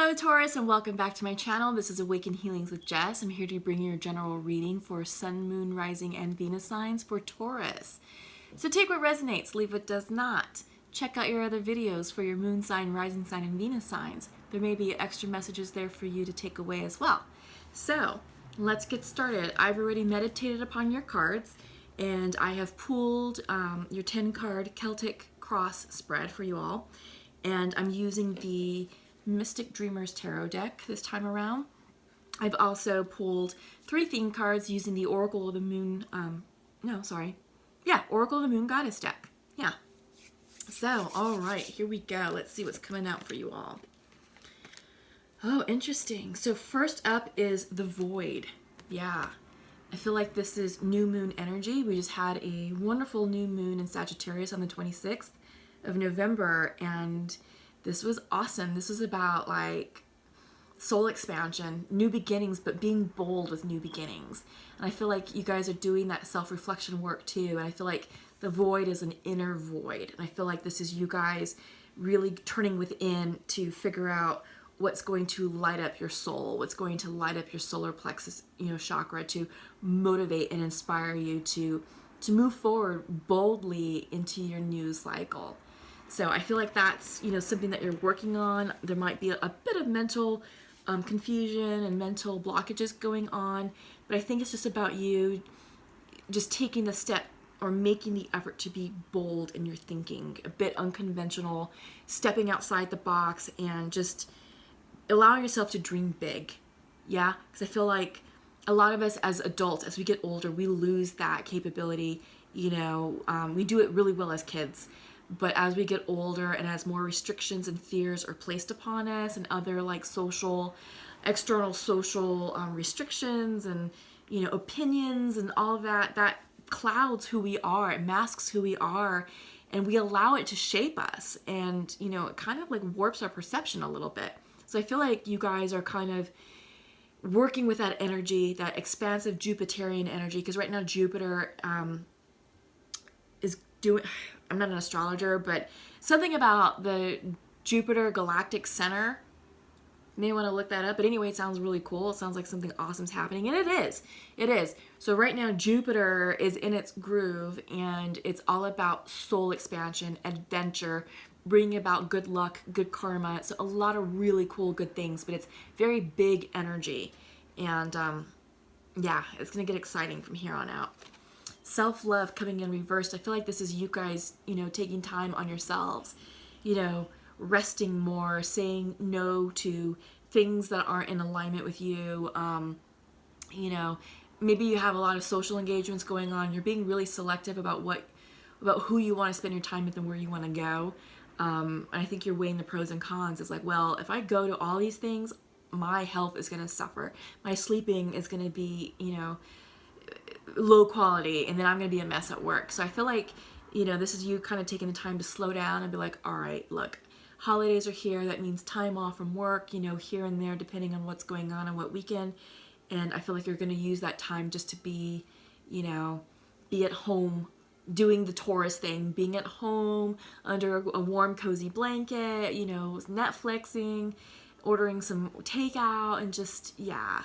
Hello Taurus, and welcome back to my channel. This is Awaken Healings with Jess. I'm here to bring you a general reading for Sun, Moon, Rising, and Venus signs for Taurus. So take what resonates, leave what does not. Check out your other videos for your Moon sign, Rising sign, and Venus signs. There may be extra messages there for you to take away as well. So let's get started. I've already meditated upon your cards, and I have pulled your 10-card Celtic cross spread for you all. And I'm using the Mystic Dreamers Tarot deck this time around. I've also pulled 3 theme cards using the Oracle of the Moon, Oracle of the Moon Goddess deck. Yeah. So, all right, here we go. Let's see what's coming out for you all. Oh, interesting. So first up is the Void. Yeah. I feel like this is new moon energy. We just had a wonderful new moon in Sagittarius on the 26th of November, and this was awesome. This was about like soul expansion, new beginnings, but being bold with new beginnings. And I feel like you guys are doing that self-reflection work too. And I feel like the void is an inner void. And I feel like this is you guys really turning within to figure out what's going to light up your soul, what's going to light up your solar plexus, chakra, to motivate and inspire you to move forward boldly into your new cycle. So I feel like that's, something that you're working on. There might be a bit of mental confusion and mental blockages going on, but I think it's just about you just taking the step or making the effort to be bold in your thinking, a bit unconventional, stepping outside the box and just allowing yourself to dream big. Yeah, because I feel like a lot of us as adults, as we get older, we lose that capability. We do it really well as kids. But as we get older and as more restrictions and fears are placed upon us and other like external social restrictions and, opinions and all of that clouds who we are, it masks who we are, and we allow it to shape us. And, it kind of like warps our perception a little bit. So I feel like you guys are kind of working with that energy, that expansive Jupiterian energy, because right now Jupiter is doing... I'm not an astrologer, but something about the Jupiter galactic center. You may want to look that up. But anyway, it sounds really cool. It sounds like something awesome's happening. And it is. It is. So right now, Jupiter is in its groove, and it's all about soul expansion, adventure, bringing about good luck, good karma. So a lot of really cool, good things. But it's very big energy. And it's going to get exciting from here on out. Self-love coming in reversed. I feel like this is you guys, taking time on yourselves, resting more, saying no to things that aren't in alignment with you. Maybe you have a lot of social engagements going on. You're being really selective about who you want to spend your time with and where you want to go. And I think you're weighing the pros and cons. It's like, well, if I go to all these things, my health is going to suffer. My sleeping is going to be, low quality, and then I'm going to be a mess at work. So I feel like, this is you kind of taking the time to slow down and be like, all right, look, holidays are here. That means time off from work, here and there, depending on what's going on what weekend. And I feel like you're going to use that time just to be, be at home, doing the Taurus thing, being at home under a warm, cozy blanket, Netflixing, ordering some takeout, and just, yeah,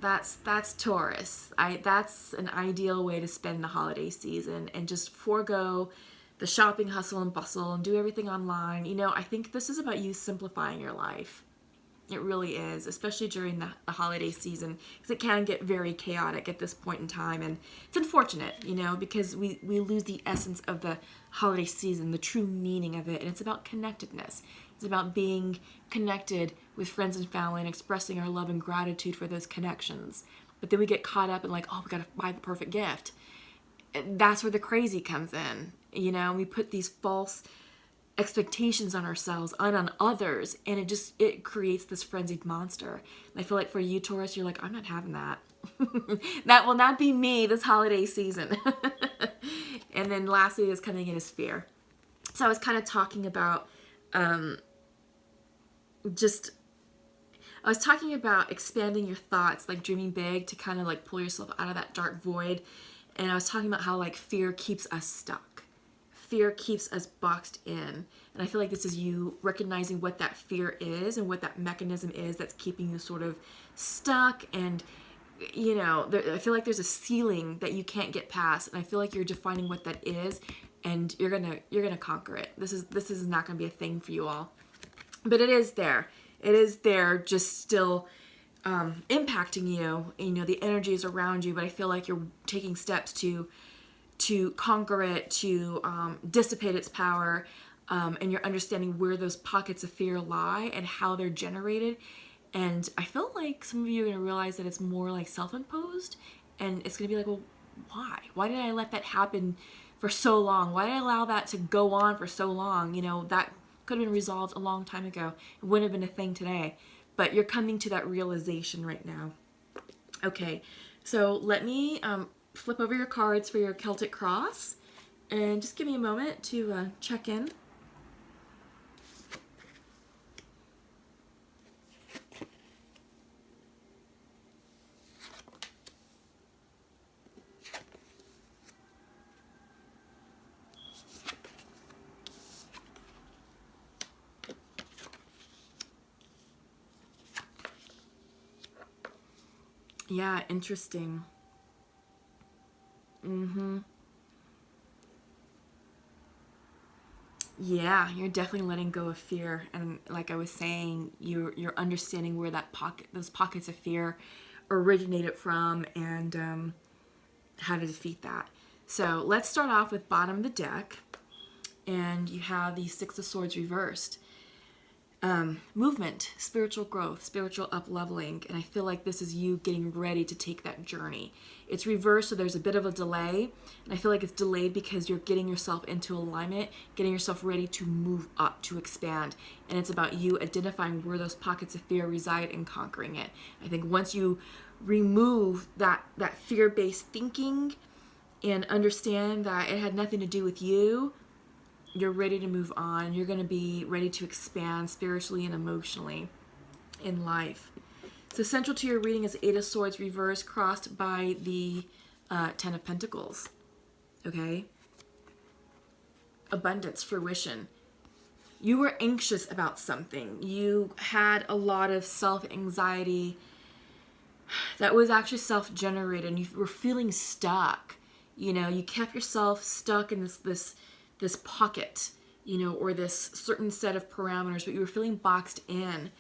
that's Taurus. That's an ideal way to spend the holiday season and just forego the shopping hustle and bustle and do everything online. I think this is about you simplifying your life. It really is, especially during the holiday season, because it can get very chaotic at this point in time. And it's unfortunate, because we lose the essence of the holiday season, the true meaning of it. And it's about connectedness. It's about being connected with friends and family and expressing our love and gratitude for those connections. But then we get caught up in like, oh, we got to buy the perfect gift. That's where the crazy comes in. We put these false expectations on ourselves and on others, and it creates this frenzied monster. And I feel like for you, Taurus, you're like, I'm not having that. That will not be me this holiday season. And then lastly is coming in is fear. So I was kind of talking about expanding your thoughts, like dreaming big to kind of like pull yourself out of that dark void. And I was talking about how like fear keeps us stuck. fear keeps us boxed in. And I feel like this is you recognizing what that fear is and what that mechanism is that's keeping you sort of stuck. And, you know, I feel like there's a ceiling that you can't get past. And I feel like you're defining what that is, and you're gonna conquer it. This is not gonna be a thing for you all. But it is there. It is there, just still impacting you. You know, the energy is around you, but I feel like you're taking steps to conquer it, to dissipate its power, and you're understanding where those pockets of fear lie and how they're generated. And I feel like some of you are going to realize that it's more like self-imposed, and it's going to be like, well, why? Why did I let that happen for so long? Why did I allow that to go on for so long? You know, that could have been resolved a long time ago. It wouldn't have been a thing today. But you're coming to that realization right now. Okay, so let me flip over your cards for your Celtic Cross, and just give me a moment to check in. Yeah, interesting. Yeah, you're definitely letting go of fear, and like I was saying, you're understanding where those pockets of fear originated from, and how to defeat that. So let's start off with bottom of the deck, and you have the Six of Swords reversed. Movement, spiritual growth, spiritual up-leveling, and I feel like this is you getting ready to take that journey. It's reversed, so there's a bit of a delay, and I feel like it's delayed because you're getting yourself into alignment, getting yourself ready to move up, to expand, and it's about you identifying where those pockets of fear reside and conquering it. I think once you remove that fear-based thinking and understand that it had nothing to do with you, you're ready to move on. You're going to be ready to expand spiritually and emotionally in life. So central to your reading is Eight of Swords reversed, crossed by the Ten of Pentacles. Okay? Abundance, fruition. You were anxious about something. You had a lot of self-anxiety that was actually self-generated, and you were feeling stuck. You know, you kept yourself stuck in this pocket, you know, or this certain set of parameters, but you were feeling boxed in.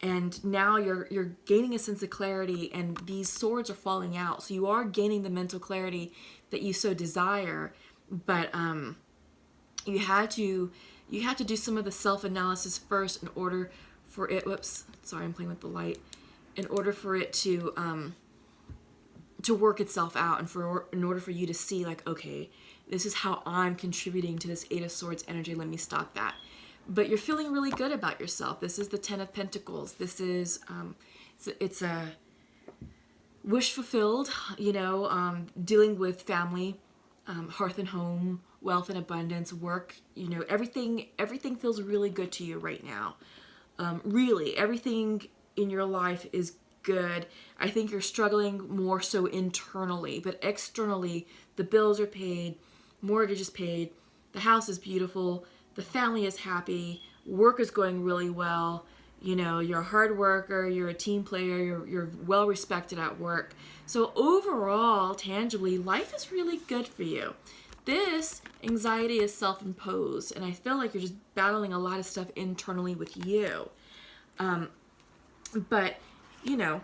And now you're gaining a sense of clarity, and these swords are falling out. So you are gaining the mental clarity that you so desire, but you had to do some of the self-analysis first in order for it. Whoops, sorry, I'm playing with the light. In order for it to work itself out, and in order for you to see, like, okay, this is how I'm contributing to this Eight of Swords energy. Let me stop that. But you're feeling really good about yourself. This is the Ten of Pentacles. This is, it's a wish fulfilled, you know, dealing with family, hearth and home, wealth and abundance, work, you know, everything feels really good to you right now. Really, everything in your life is good. I think you're struggling more so internally, but externally, the bills are paid, mortgage is paid, the house is beautiful, the family is happy, work is going really well, you know, you're a hard worker, you're a team player, you're well respected at work. So overall, tangibly, life is really good for you. This anxiety is self-imposed, and I feel like you're just battling a lot of stuff internally with you. But, you know,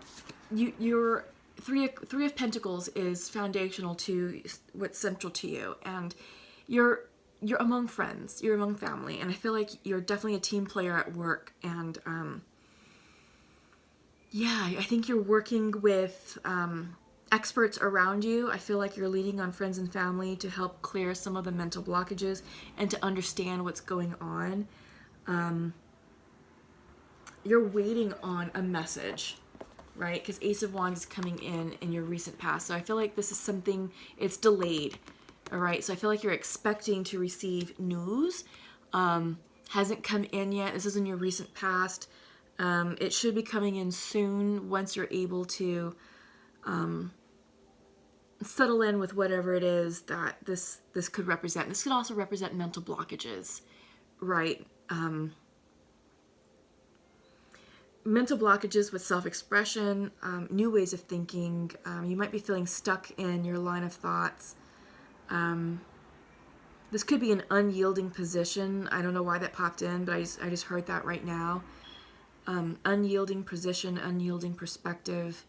your Three of Pentacles is foundational to what's central to you, and you're among friends, you're among family, and I feel like you're definitely a team player at work, and yeah, I think you're working with experts around you. I feel like you're leaning on friends and family to help clear some of the mental blockages and to understand what's going on. You're waiting on a message, right? Because Ace of Wands is coming in your recent past. So I feel like this is something, it's delayed, all right? So I feel like you're expecting to receive news. Hasn't come in yet. This is in your recent past. It should be coming in soon once you're able to settle in with whatever it is that this could represent. This could also represent mental blockages, right? Mental blockages with self-expression, new ways of thinking. You might be feeling stuck in your line of thoughts. This could be an unyielding position. I don't know why that popped in, but I just heard that right now. Unyielding position, unyielding perspective.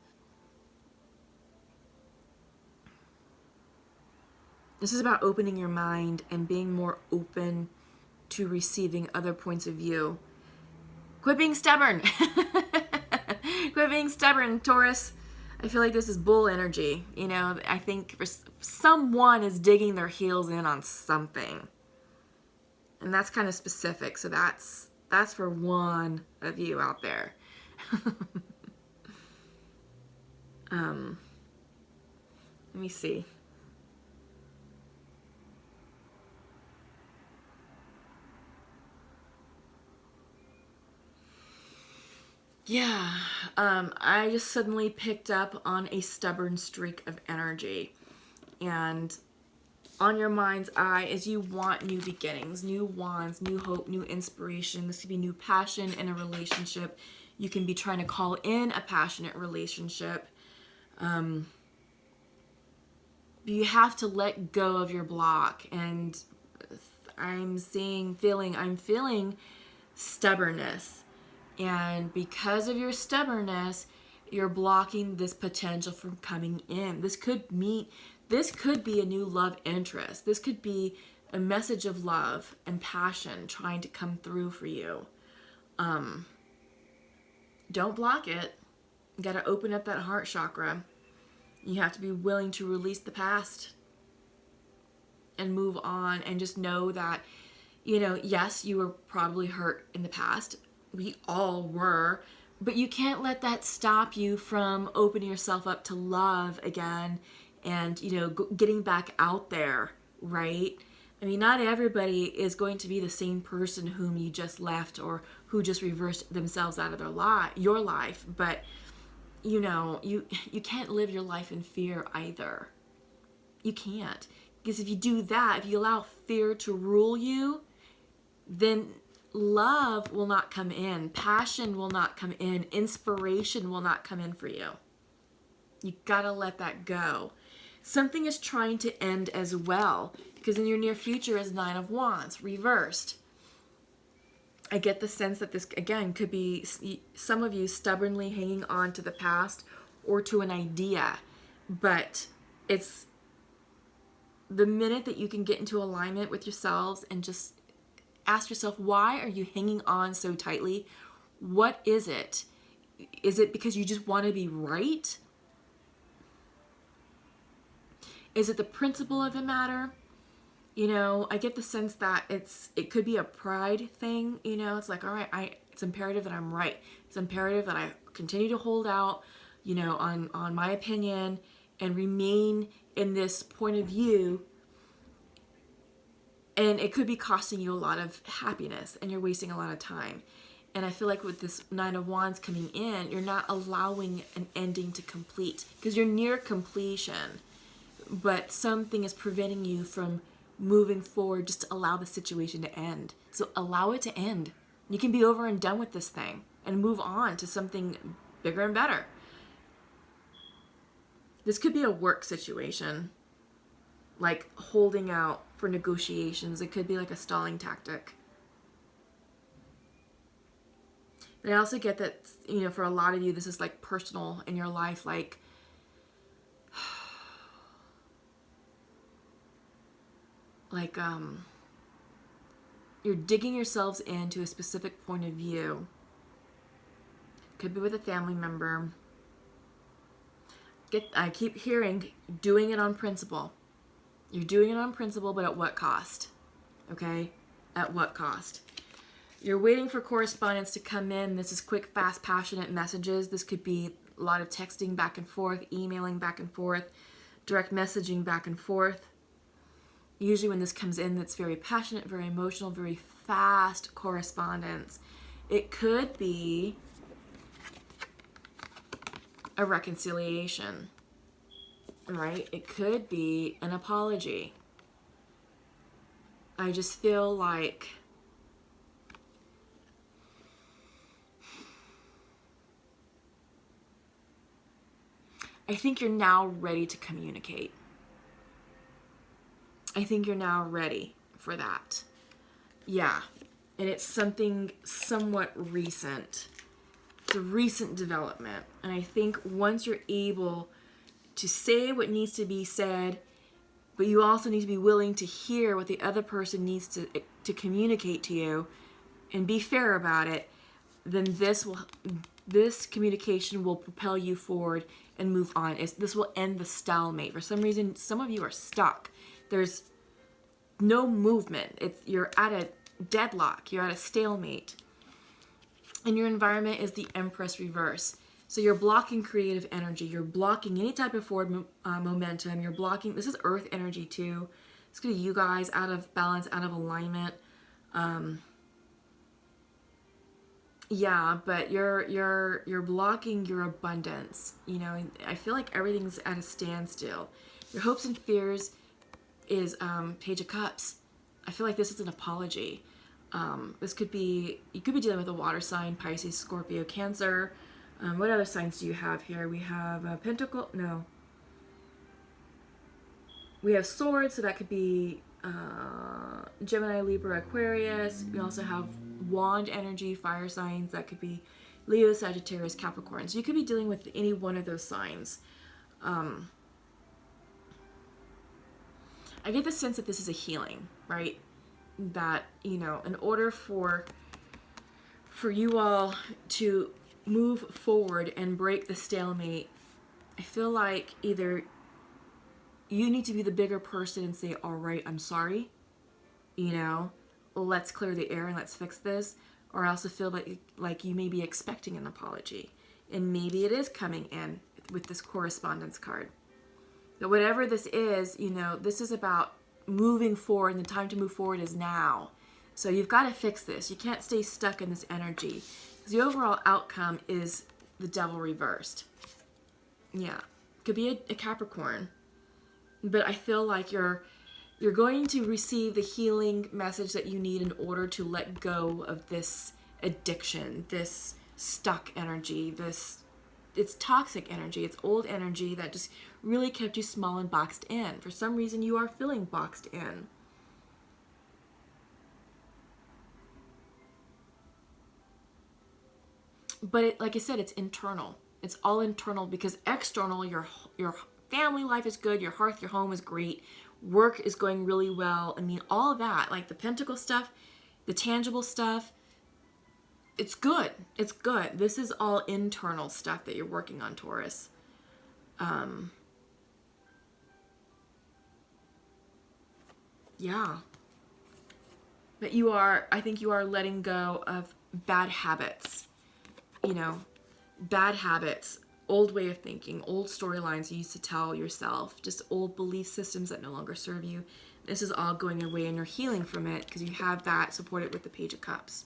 This is about opening your mind and being more open to receiving other points of view. Quit being stubborn. Quit being stubborn, Taurus. I feel like this is bull energy. You know, I think someone is digging their heels in on something. And that's kind of specific. So that's for one of you out there. Let me see. Yeah, I just suddenly picked up on a stubborn streak of energy. And on your mind's eye is you want new beginnings, new wands, new hope, new inspiration. This could be new passion in a relationship. You can be trying to call in a passionate relationship. You have to let go of your block. And I'm feeling stubbornness. And because of your stubbornness, you're blocking this potential from coming in. This could be a new love interest. This could be a message of love and passion trying to come through for you. Don't block it. You got to open up that heart chakra. You have to be willing to release the past and move on, and just know that, you know, yes, you were probably hurt in the past. We all were, but you can't let that stop you from opening yourself up to love again and, you know, getting back out there, right? I mean, not everybody is going to be the same person whom you just left or who just reversed themselves out of your life, but, you know, you can't live your life in fear either. You can't. Because if you do that, if you allow fear to rule you, then love will not come in. Passion will not come in. Inspiration will not come in for you. You gotta let that go. Something is trying to end as well, because in your near future is Nine of Wands, reversed. I get the sense that this, again, could be some of you stubbornly hanging on to the past or to an idea. But it's the minute that you can get into alignment with yourselves and just ask yourself, why are you hanging on so tightly? What is it? Is it because you just want to be right? Is it the principle of the matter? You know, I get the sense that it could be a pride thing. You know, it's like, all right, it's imperative that I'm right. It's imperative that I continue to hold out, you know, on my opinion and remain in this point of view. And it could be costing you a lot of happiness and you're wasting a lot of time. And I feel like with this Nine of Wands coming in, you're not allowing an ending to complete because you're near completion, but something is preventing you from moving forward just to allow the situation to end. So allow it to end. You can be over and done with this thing and move on to something bigger and better. This could be a work situation, like holding out for negotiations. It could be like a stalling tactic. But I also get that, you know, for a lot of you, this is like personal in your life, like you're digging yourselves into a specific point of view. Could be with a family member. I keep hearing doing it on principle. You're doing it on principle, but at what cost? Okay? At what cost? You're waiting for correspondence to come in. This is quick, fast, passionate messages. This could be a lot of texting back and forth, emailing back and forth, direct messaging back and forth. Usually when this comes in, it's very passionate, very emotional, very fast correspondence. It could be a reconciliation. right? It could be an apology. I just feel like I think you're now ready to communicate. I think you're now ready for that. Yeah. And it's something somewhat recent. It's a recent development. And I think once you're able to say what needs to be said, but you also need to be willing to hear what the other person needs to communicate to you and be fair about it, then this communication will propel you forward and move on. This will end the stalemate. For some reason, some of you are stuck. There's no movement. You're at a deadlock. You're at a stalemate. And your environment is the Empress reverse. So you're blocking creative energy. You're blocking any type of forward momentum. You're blocking, this is earth energy too. It's going to be you guys out of balance, out of alignment. Yeah, but you're blocking your abundance. You know, I feel like everything's at a standstill. Your hopes and fears is Page of Cups. I feel like this is an apology. This could be, you could be dealing with a water sign, Pisces, Scorpio, Cancer. What other signs do you have here? We have Pentacle, no. We have Swords, so that could be Gemini, Libra, Aquarius. We also have Wand energy, fire signs. That could be Leo, Sagittarius, Capricorn. So you could be dealing with any one of those signs. I get the sense that this is a healing, right? That, you know, in order for you all to move forward and break the stalemate, I feel like either you need to be the bigger person and say, all right, I'm sorry, you know, let's clear the air and let's fix this. Or I also feel like you may be expecting an apology, and maybe it is coming in with this correspondence card. But whatever this is, you know, this is about moving forward, and the time to move forward is now. So you've got to fix this. You can't stay stuck in this energy, because the overall outcome is the Devil reversed. Yeah, could be a Capricorn, but I feel like you're going to receive the healing message that you need in order to let go of this addiction, this stuck energy, it's toxic energy, it's old energy that just really kept you small and boxed in. For some reason, you are feeling boxed in. But like I said, it's internal. It's all internal, because external, your family life is good, your hearth, your home is great, work is going really well. I mean, all of that, like the pentacle stuff, the tangible stuff, it's good. It's good. This is all internal stuff that you're working on, Taurus. Yeah. But I think you are letting go of bad habits. You know, bad habits, old way of thinking, old storylines you used to tell yourself, just old belief systems that no longer serve you. This is all going away, and you're healing from it because you have that supported with the Page of Cups.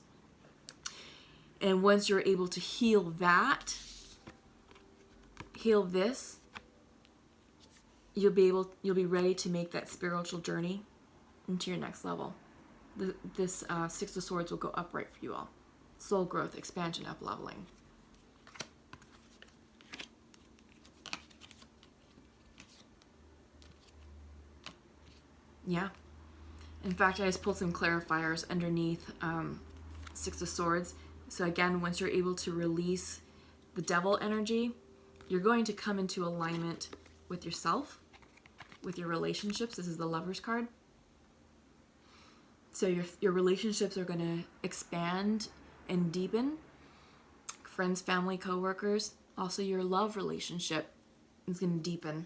And once you're able to heal that, heal this, you'll be ready to make that spiritual journey into your next level. This Six of Swords will go upright for you all. Soul growth, expansion, up leveling. Yeah. In fact, I just pulled some clarifiers underneath Six of Swords. So again, once you're able to release the devil energy, you're going to come into alignment with yourself, with your relationships. This is the Lover's card. So your relationships are going to expand and deepen. Friends, family, co-workers. Also, your love relationship is going to deepen.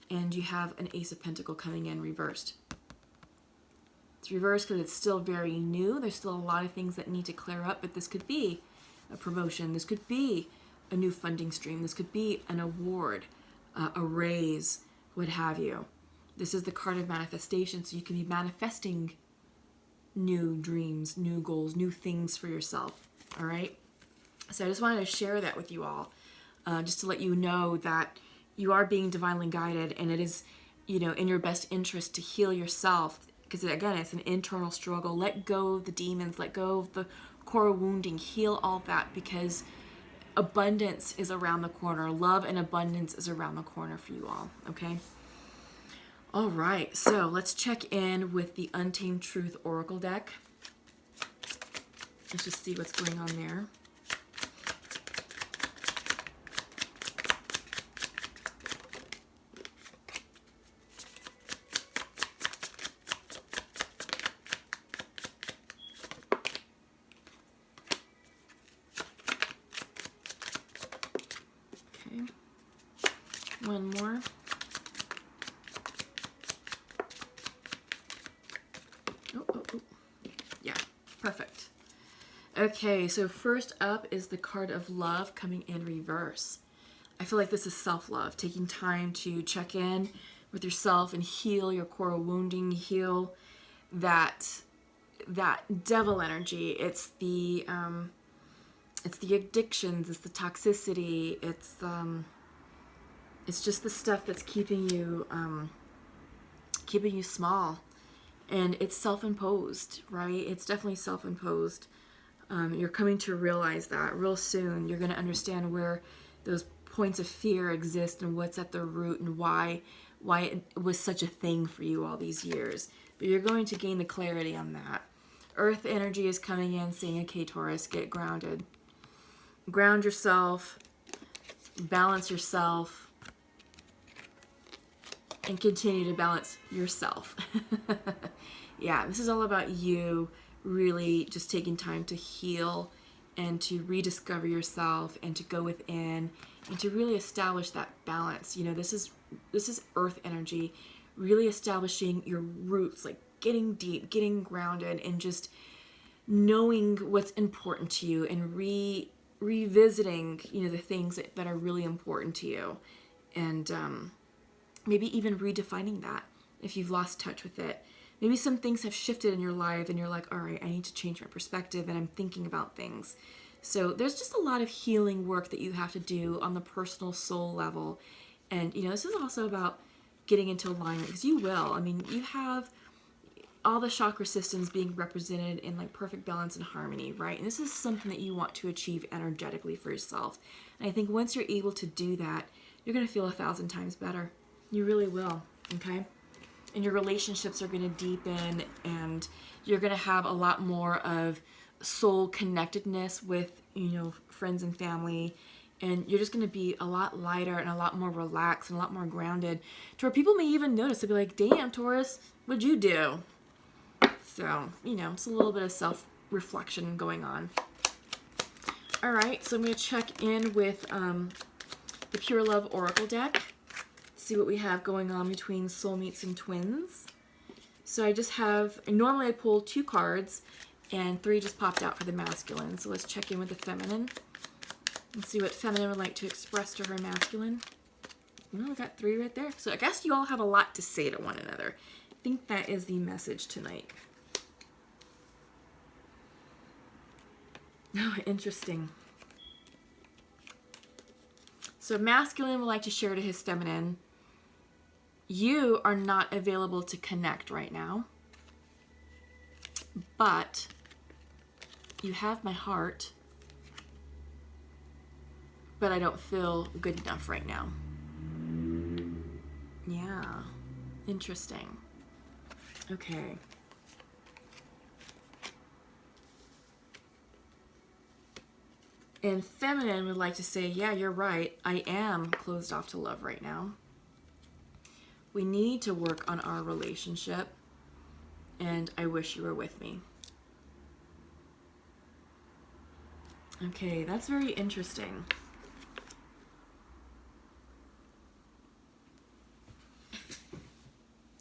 And you have an Ace of Pentacles coming in reversed. It's reversed because it's still very new. There's still a lot of things that need to clear up, but this could be a promotion. This could be a new funding stream. This could be an award, a raise, what have you. This is the card of manifestation, so you can be manifesting new dreams, new goals, new things for yourself, all right? So I just wanted to share that with you all, just to let you know that you are being divinely guided, and it is, you know, in your best interest to heal yourself, because again, it's an internal struggle. Let go of the demons, let go of the core wounding, heal all that, because abundance is around the corner. Love and abundance is around the corner for you all, okay? All right, so let's check in with the Untamed Truth Oracle deck. Let's just see what's going on there. Okay, one more. Yeah, perfect. Okay, so first up is the card of love coming in reverse. I feel like this is self-love, taking time to check in with yourself and heal your core wounding, heal that devil energy. It's the addictions, it's the toxicity, it's just the stuff that's keeping you small. And it's self-imposed, right? It's definitely self-imposed. You're coming to realize that real soon. You're going to understand where those points of fear exist and what's at the root and why it was such a thing for you all these years. But you're going to gain the clarity on that. Earth energy is coming in saying, okay, Taurus, get grounded. Ground yourself, balance yourself, and continue to balance yourself. Yeah, this is all about you really just taking time to heal and to rediscover yourself and to go within and to really establish that balance. You know, this is earth energy, really establishing your roots, like getting deep, getting grounded, and just knowing what's important to you and revisiting, you know, the things that are really important to you. And maybe even redefining that if you've lost touch with it. Maybe some things have shifted in your life and you're like, all right, I need to change my perspective and I'm thinking about things. So there's just a lot of healing work that you have to do on the personal soul level. And, you know, this is also about getting into alignment, because you will. I mean, you have all the chakra systems being represented in like perfect balance and harmony, right? And this is something that you want to achieve energetically for yourself. And I think once you're able to do that, you're going to feel 1,000 times better. You really will, okay? And your relationships are going to deepen, and you're going to have a lot more of soul connectedness with, you know, friends and family. And you're just going to be a lot lighter and a lot more relaxed and a lot more grounded, to where people may even notice. They'll be like, damn, Taurus, what'd you do? So, you know, it's a little bit of self-reflection going on. All right, so I'm going to check in with the Pure Love Oracle deck. See what we have going on between soulmates and twins. So I just have, normally I pull 2 cards, and 3 just popped out for the masculine. So let's check in with the feminine and see what feminine would like to express to her masculine. Well, we got 3 right there. So I guess you all have a lot to say to one another. I think that is the message tonight. Oh, interesting. So masculine would like to share to his feminine, you are not available to connect right now, but you have my heart, but I don't feel good enough right now. Yeah, interesting. Okay. And feminine would like to say, yeah, you're right. I am closed off to love right now. We need to work on our relationship, and I wish you were with me. Okay, that's very interesting.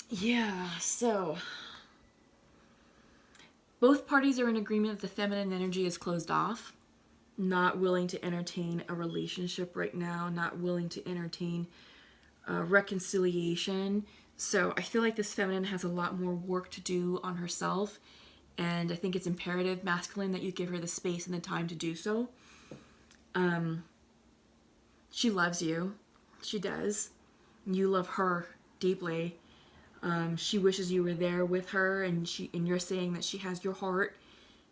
Yeah, so both parties are in agreement that the feminine energy is closed off, not willing to entertain a relationship right now, not willing to entertain reconciliation. So I feel like this feminine has a lot more work to do on herself, and I think it's imperative, masculine, that you give her the space and the time to do so. She loves you. She does. You love her deeply. She wishes you were there with her, and you're saying that she has your heart,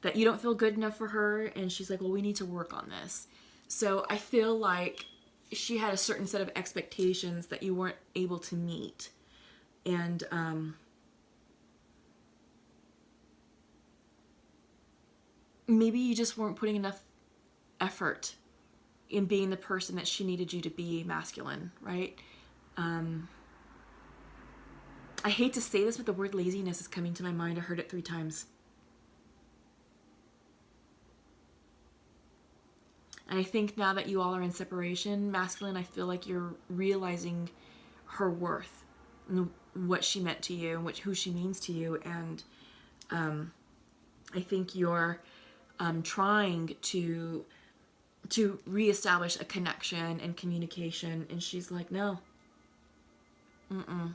that you don't feel good enough for her, and she's like, well, we need to work on this. So I feel like she had a certain set of expectations that you weren't able to meet. And maybe you just weren't putting enough effort in being the person that she needed you to be, masculine, right? I hate to say this, but the word laziness is coming to my mind. I heard it 3 times. And I think now that you all are in separation, masculine, I feel like you're realizing her worth and what she meant to you and who she means to you. And I think you're trying to reestablish a connection and communication. And she's like, no. I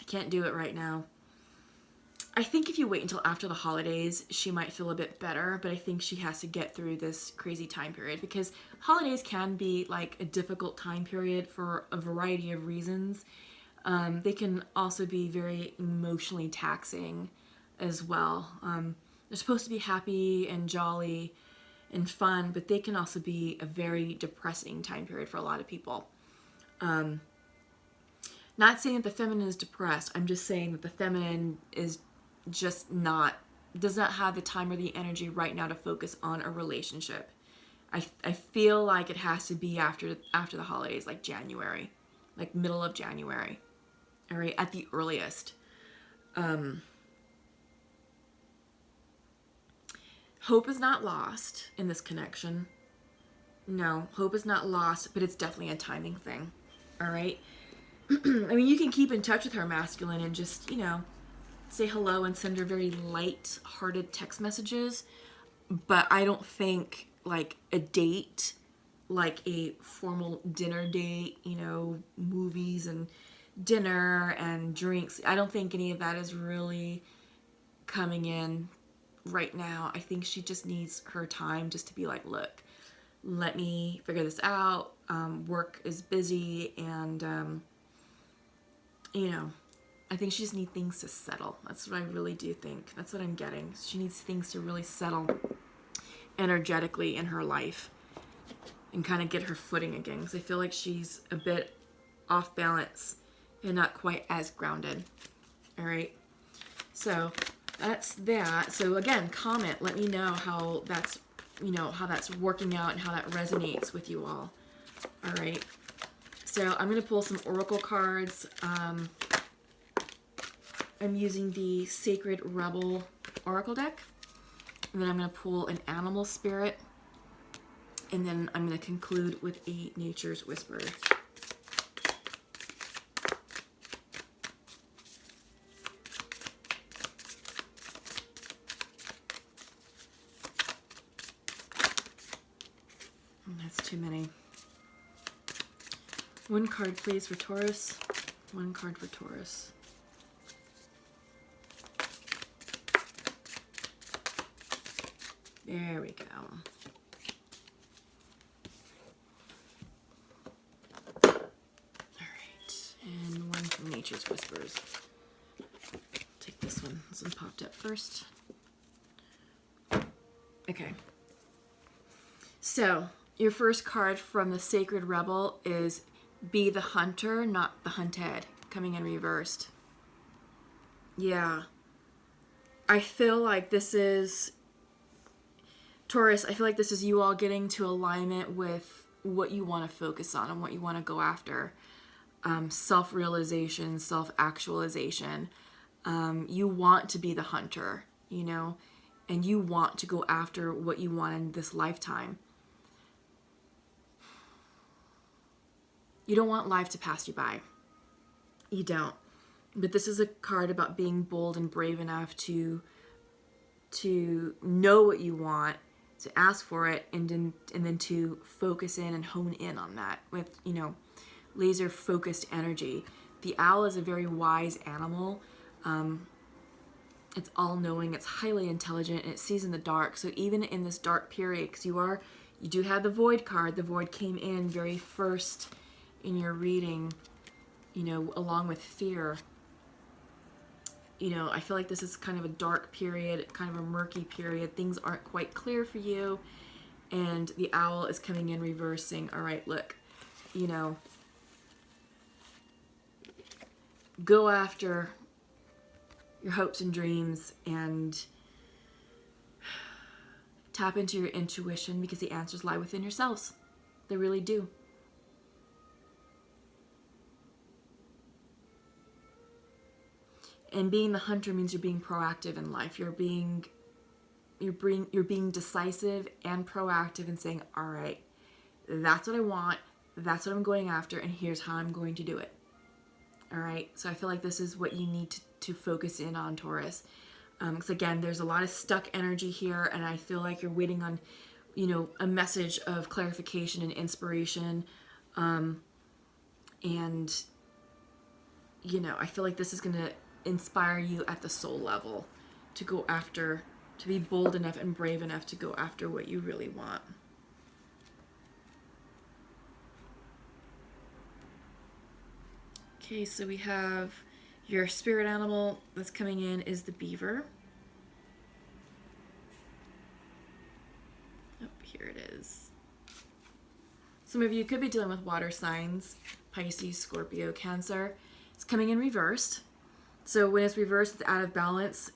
can't do it right now. I think if you wait until after the holidays, she might feel a bit better, but I think she has to get through this crazy time period, because holidays can be like a difficult time period for a variety of reasons. They can also be very emotionally taxing as well. They're supposed to be happy and jolly and fun, but they can also be a very depressing time period for a lot of people. Not saying that the feminine is depressed. I'm just saying that the feminine is just does not have the time or the energy right now to focus on a relationship. I feel like it has to be after the holidays, like January, like middle of January, all right, at the earliest. Hope is not lost in this connection. No, hope is not lost, but it's definitely a timing thing, all right? I mean, you can keep in touch with her, masculine, and just, say hello and send her very light-hearted text messages. But I don't think, like, a date, like a formal dinner date, movies and dinner and drinks, I don't think any of that is really coming in right now. I think she just needs her time just to be like, look, let me figure this out. Work is busy, and I think she just needs things to settle. That's what I really do think. That's what I'm getting. She needs things to really settle energetically in her life and kind of get her footing again, because I feel like she's a bit off balance and not quite as grounded. All right. So that's that. So again, comment. Let me know how that's, how that's working out and how that resonates with you all. All right. So I'm going to pull some oracle cards. I'm using the Sacred Rebel Oracle deck. And then I'm going to pull an animal spirit. And then I'm going to conclude with a Nature's Whisper. That's too many. One card, please, for Taurus. One card for Taurus. There we go. All right, and one from Nature's Whispers. Take this one. This one popped up first. Okay. So, your first card from the Sacred Rebel is Be the Hunter, Not the Hunted, coming in reversed. Yeah. I feel like this is Taurus, I feel like this is you all getting to alignment with what you want to focus on and what you want to go after. Self-realization, self-actualization. You want to be the hunter, and you want to go after what you want in this lifetime. You don't want life to pass you by. You don't. But this is a card about being bold and brave enough to know what you want, to ask for it, and then to focus in and hone in on that with, laser focused energy. The owl is a very wise animal. It's all knowing, it's highly intelligent, and it sees in the dark. So even in this dark period, because You do have the Void card. The Void came in very first in your reading, you know, along with fear. You know, I feel like this is kind of a dark period, kind of a murky period. Things aren't quite clear for you. And the Owl is coming in reversing. All right, look, you know, go after your hopes and dreams and tap into your intuition, because the answers lie within yourselves. They really do. And being the hunter means you're being proactive in life. You're being decisive and proactive and saying, all right, that's what I want. That's what I'm going after. And here's how I'm going to do it. All right. So I feel like this is what you need to focus in on, Taurus. Because again, there's a lot of stuck energy here. And I feel like you're waiting on, you know, a message of clarification and inspiration. And, you know, I feel like this is going to inspire you at the soul level to go after, to be bold enough and brave enough to go after what you really want. Okay, so we have your spirit animal that's coming in is the beaver. Oh, here it is. Some of you could be dealing with water signs, Pisces, Scorpio, Cancer. It's coming in reversed. So when it's reversed, it's out of balance,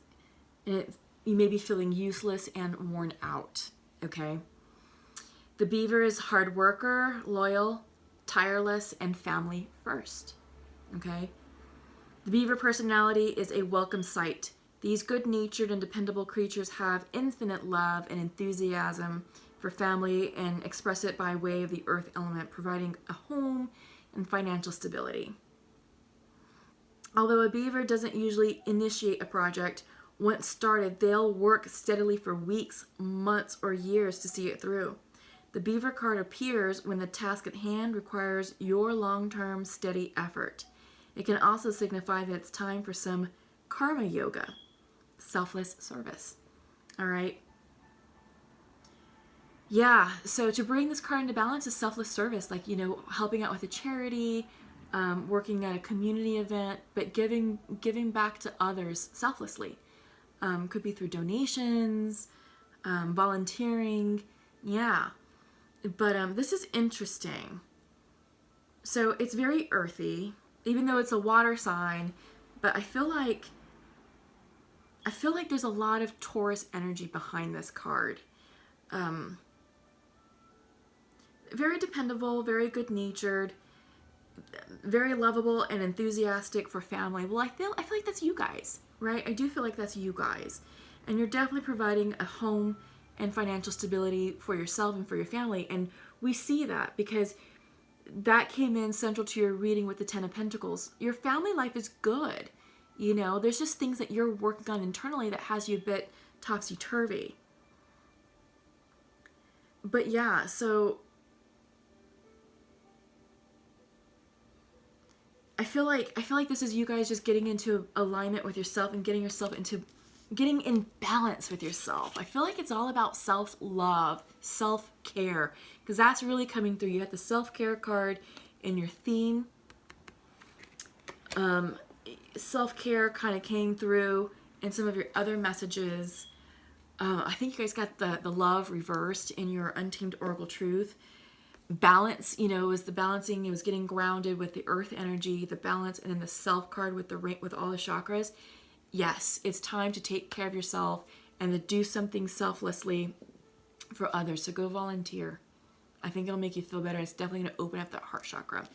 and you may be feeling useless and worn out, okay? The beaver is hard worker, loyal, tireless, and family first, okay? The beaver personality is a welcome sight. These good-natured and dependable creatures have infinite love and enthusiasm for family and express it by way of the earth element, providing a home and financial stability. Although a beaver doesn't usually initiate a project, once started, they'll work steadily for weeks, months, or years to see it through. The beaver card appears when the task at hand requires your long-term steady effort. It can also signify that it's time for some karma yoga, selfless service. All right? Yeah, so to bring this card into balance is selfless service, like, you know, helping out with a charity, working at a community event, but giving back to others selflessly. Could be through donations, volunteering, yeah. But this is interesting. So it's very earthy, even though it's a water sign, but I feel like there's a lot of Taurus energy behind this card. Very dependable, very good-natured, very lovable and enthusiastic for family. Well, I feel like that's you guys, right? I do feel like that's you guys. And you're definitely providing a home and financial stability for yourself and for your family. And we see that because that came in central to your reading with the Ten of Pentacles. Your family life is good. You know, there's just things that you're working on internally that has you a bit topsy-turvy. But yeah, so I feel like this is you guys just getting into alignment with yourself and getting in balance with yourself. I feel like it's all about self-love, self-care, because that's really coming through. You have the self-care card in your theme. Self-care kind of came through in some of your other messages. I think you guys got the love reversed in your Untamed Oracle Truth. Balance, you know, was the balancing. It was getting grounded with the earth energy, the balance, and then the self card with the ring, with all the chakras. Yes, it's time to take care of yourself and to do something selflessly for others. So go volunteer. I think it'll make you feel better. It's definitely going to open up that heart chakra.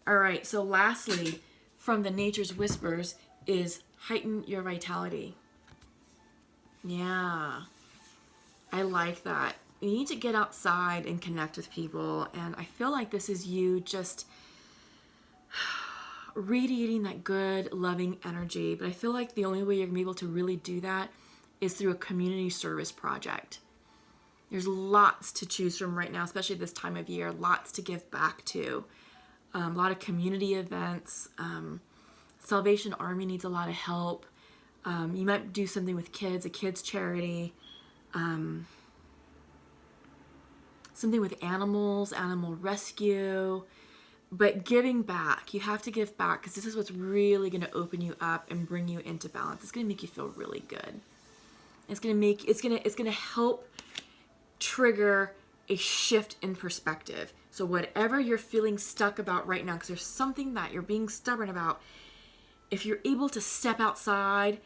All right. So lastly, from the Nature's Whispers is heighten your vitality. Yeah, I like that. You need to get outside and connect with people. And I feel like this is you just radiating that good, loving energy. But I feel like the only way you're going to be able to really do that is through a community service project. There's lots to choose from right now, especially this time of year. Lots to give back to. A lot of community events. Salvation Army needs a lot of help. You might do something with kids, a kids charity. something with animals, animal rescue, but giving back. You have to give back because this is what's really going to open you up and bring you into balance. It's going to make you feel really good. It's going to help trigger a shift in perspective. So whatever you're feeling stuck about right now, because there's something that you're being stubborn about, if you're able to step outside,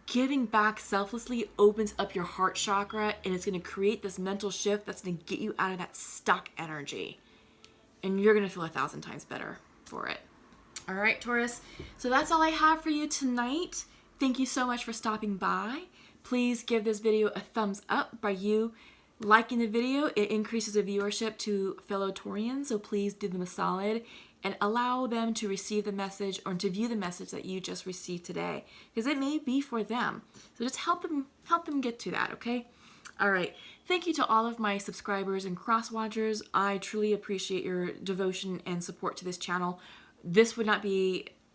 giving back selflessly opens up your heart chakra, and it's going to create this mental shift that's going to get you out of that stuck energy. And you're going to feel 1,000 times better for it. All right, Taurus. So that's all I have for you tonight. Thank you so much for stopping by. Please give this video a thumbs up by you liking the video. It increases the viewership to fellow Taurians, so please do them a solid and allow them to receive the message or to view the message that you just received today, because it may be for them. So just help them get to that, okay? All right. Thank you to all of my subscribers and cross-watchers. I truly appreciate your devotion and support to this channel.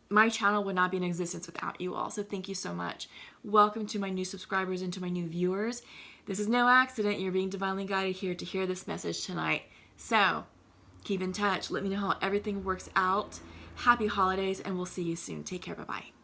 My channel would not be in existence without you all, so thank you so much. Welcome to my new subscribers and to my new viewers. This is no accident. You're being divinely guided here to hear this message tonight. So, keep in touch. Let me know how everything works out. Happy holidays, and we'll see you soon. Take care. Bye-bye.